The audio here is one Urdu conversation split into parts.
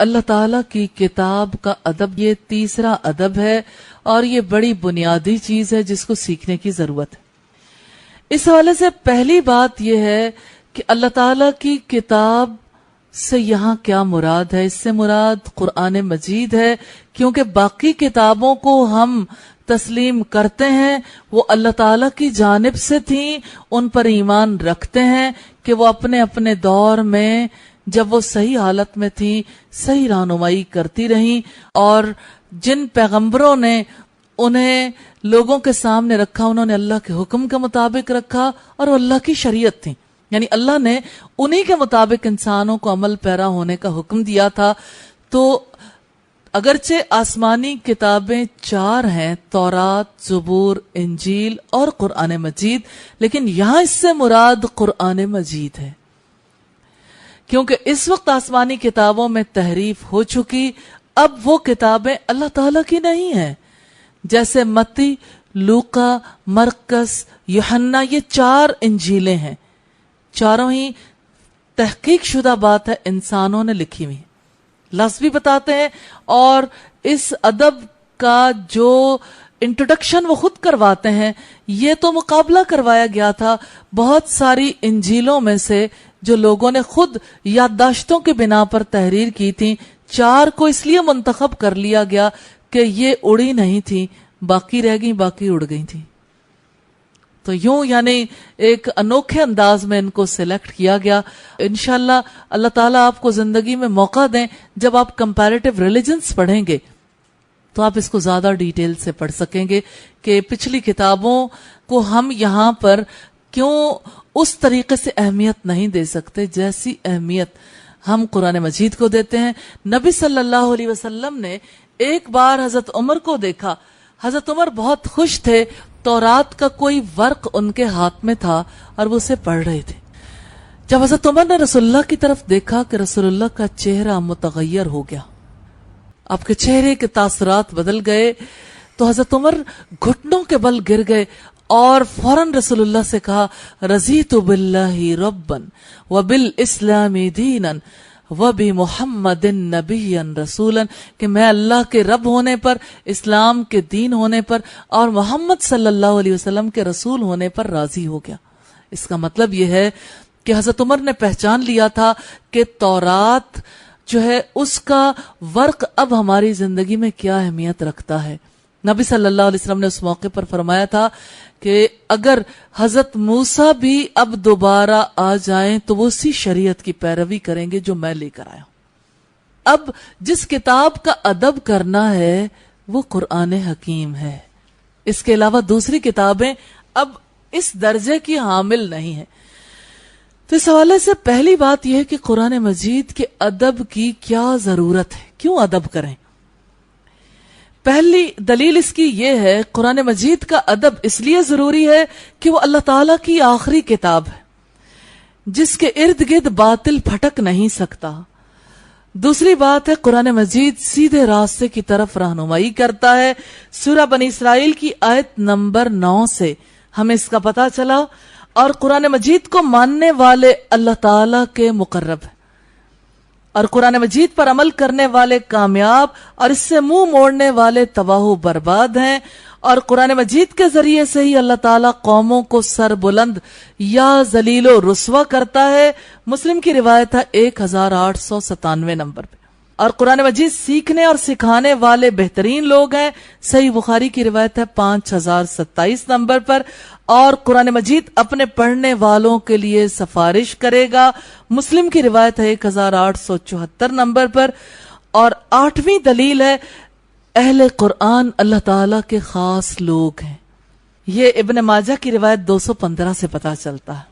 اللہ تعالیٰ کی کتاب کا ادب یہ تیسرا ادب ہے اور یہ بڑی بنیادی چیز ہے جس کو سیکھنے کی ضرورت ہے۔ اس حوالے سے پہلی بات یہ ہے کہ اللہ تعالیٰ کی کتاب سے یہاں کیا مراد ہے؟ اس سے مراد قرآن مجید ہے، کیونکہ باقی کتابوں کو ہم تسلیم کرتے ہیں وہ اللہ تعالیٰ کی جانب سے تھیں، ان پر ایمان رکھتے ہیں کہ وہ اپنے اپنے دور میں جب وہ صحیح حالت میں تھیں صحیح رہنمائی کرتی رہیں، اور جن پیغمبروں نے انہیں لوگوں کے سامنے رکھا انہوں نے اللہ کے حکم کے مطابق رکھا اور وہ اللہ کی شریعت تھی، یعنی اللہ نے انہی کے مطابق انسانوں کو عمل پیرا ہونے کا حکم دیا تھا۔ تو اگرچہ آسمانی کتابیں 4 ہیں، تورات، زبور، انجیل اور قرآن مجید، لیکن یہاں اس سے مراد قرآن مجید ہے، کیونکہ اس وقت آسمانی کتابوں میں تحریف ہو چکی، اب وہ کتابیں اللہ تعالیٰ کی نہیں ہیں، جیسے متی، لوقا، مرقس، یوحنا، یہ 4 انجیلیں ہیں، چاروں ہی تحقیق شدہ بات ہے انسانوں نے لکھی ہوئی، لفظ بھی بتاتے ہیں، اور اس ادب کا جو انٹروڈکشن وہ خود کرواتے ہیں یہ تو مقابلہ کروایا گیا تھا بہت ساری انجیلوں میں سے جو لوگوں نے خود یادداشتوں کی بنا پر تحریر کی تھی، 4 کو اس لیے منتخب کر لیا گیا کہ یہ اڑی نہیں تھی، باقی رہ گئی، باقی اڑ گئی تھی، تو یوں یعنی ایک انوکھے انداز میں ان کو سلیکٹ کیا گیا۔ انشاءاللہ اللہ تعالیٰ آپ کو زندگی میں موقع دیں، جب آپ کمپیریٹیو ریلیجنز پڑھیں گے تو آپ اس کو زیادہ ڈیٹیل سے پڑھ سکیں گے کہ پچھلی کتابوں کو ہم یہاں پر کیوں اس طریقے سے اہمیت نہیں دے سکتے جیسی اہمیت ہم قرآن مجید کو دیتے ہیں۔ نبی صلی اللہ علیہ وسلم نے ایک بار حضرت عمر کو دیکھا، حضرت عمر بہت خوش تھے، تورات کا کوئی ورق ان کے ہاتھ میں تھا اور وہ اسے پڑھ رہے تھے۔ جب حضرت عمر نے رسول اللہ کی طرف دیکھا کہ رسول اللہ کا چہرہ متغیر ہو گیا، آپ کے چہرے کے تاثرات بدل گئے، تو حضرت عمر گھٹنوں کے بل گر گئے اور فوراً رسول اللہ سے کہا، رضیت باللہ ربا وبالاسلام دینا وبمحمد نبیا رسولا، کہ میں اللہ کے رب ہونے پر، اسلام کے دین ہونے پر اور محمد صلی اللہ علیہ وسلم کے رسول ہونے پر راضی ہو گیا۔ اس کا مطلب یہ ہے کہ حضرت عمر نے پہچان لیا تھا کہ تورات جو ہے اس کا ورق اب ہماری زندگی میں کیا اہمیت رکھتا ہے۔ نبی صلی اللہ علیہ وسلم نے اس موقع پر فرمایا تھا کہ اگر حضرت موسیٰ بھی اب دوبارہ آ جائیں تو وہ اسی شریعت کی پیروی کریں گے جو میں لے کر آیا ہوں۔ اب جس کتاب کا ادب کرنا ہے وہ قرآن حکیم ہے، اس کے علاوہ دوسری کتابیں اب اس درجے کی حامل نہیں ہیں۔ تو اس حوالے سے پہلی بات یہ ہے کہ قرآن مجید کے ادب کی کیا ضرورت ہے، کیوں ادب کریں؟ پہلی دلیل اس کی یہ ہے، قرآن مجید کا ادب اس لیے ضروری ہے کہ وہ اللہ تعالیٰ کی آخری کتاب ہے جس کے ارد گرد باطل پھٹک نہیں سکتا۔ دوسری بات ہے قرآن مجید سیدھے راستے کی طرف رہنمائی کرتا ہے۔ سورہ بنی اسرائیل کی آیت نمبر 9 سے ہمیں اس کا پتہ چلا، اور قرآن مجید کو ماننے والے اللہ تعالیٰ کے مقرب ہیں، اور قرآن مجید پر عمل کرنے والے کامیاب اور اس سے منہ موڑنے والے تباہ و برباد ہیں، اور قرآن مجید کے ذریعے سے ہی اللہ تعالیٰ قوموں کو سر بلند یا ذلیل و رسوا کرتا ہے۔ مسلم کی روایت ہے 1897 نمبر پہ، اور قرآن مجید سیکھنے اور سکھانے والے بہترین لوگ ہیں۔ صحیح بخاری کی روایت ہے 5027 نمبر پر، اور قرآن مجید اپنے پڑھنے والوں کے لیے سفارش کرے گا۔ مسلم کی روایت ہے 1874 نمبر پر۔ اور 8ویں دلیل ہے اہل قرآن اللہ تعالیٰ کے خاص لوگ ہیں، یہ ابن ماجہ کی روایت 215 سے پتہ چلتا ہے۔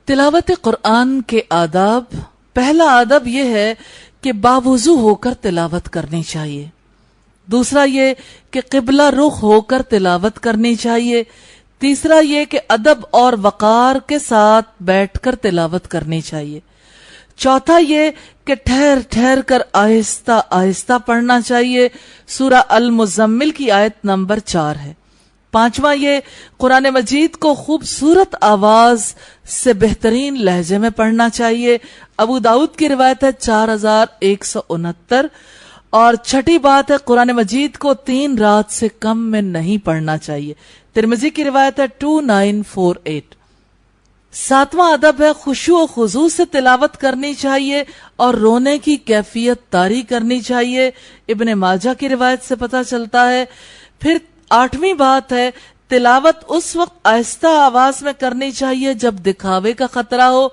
تلاوت قرآن کے آداب، پہلا آدب یہ ہے کہ باوضو ہو کر تلاوت کرنی چاہیے، دوسرا یہ کہ قبلہ رخ ہو کر تلاوت کرنی چاہیے، تیسرا یہ کہ ادب اور وقار کے ساتھ بیٹھ کر تلاوت کرنی چاہیے، چوتھا یہ کہ ٹھہر ٹھہر کر آہستہ آہستہ پڑھنا چاہیے۔ سورہ المزمل کی آیت نمبر 4 ہے۔ 5واں یہ قرآن مجید کو خوبصورت آواز سے بہترین لہجے میں پڑھنا چاہیے. ابو داؤد کی روایت ہے 4169. اور چھٹی بات ہے قرآن مجید کو 3 رات سے کم میں نہیں پڑھنا چاہیے. ترمذی کی روایت ہے 2948. 7واں ادب ہے خشوع و خضوع سے تلاوت کرنی چاہیے اور رونے کی کیفیت طاری کرنی چاہیے. ابن ماجہ کی روایت سے پتہ چلتا ہے. پھر 8ویں بات ہے تلاوت اس وقت آہستہ آواز میں کرنی چاہیے جب دکھاوے کا خطرہ ہو،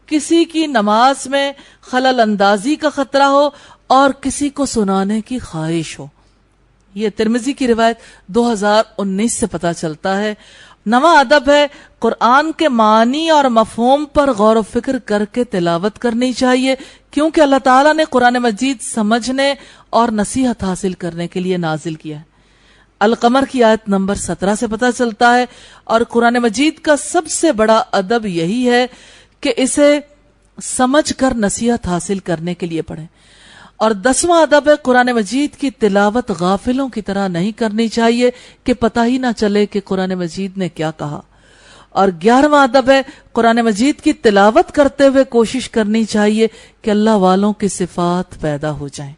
کسی کی نماز میں خلل اندازی کا خطرہ ہو اور کسی کو سنانے کی خواہش ہو. یہ ترمذی کی روایت 2019 سے پتہ چلتا ہے. 9واں ادب ہے قرآن کے معنی اور مفہوم پر غور و فکر کر کے تلاوت کرنی چاہیے، کیونکہ اللہ تعالیٰ نے قرآن مجید سمجھنے اور نصیحت حاصل کرنے کے لیے نازل کیا ہے. القمر کی آیت نمبر 17 سے پتہ چلتا ہے. اور قرآن مجید کا سب سے بڑا ادب یہی ہے کہ اسے سمجھ کر نصیحت حاصل کرنے کے لیے پڑھیں. اور 10واں ادب ہے قرآن مجید کی تلاوت غافلوں کی طرح نہیں کرنی چاہیے کہ پتہ ہی نہ چلے کہ قرآن مجید نے کیا کہا. اور 11واں ادب ہے قرآن مجید کی تلاوت کرتے ہوئے کوشش کرنی چاہیے کہ اللہ والوں کی صفات پیدا ہو جائیں.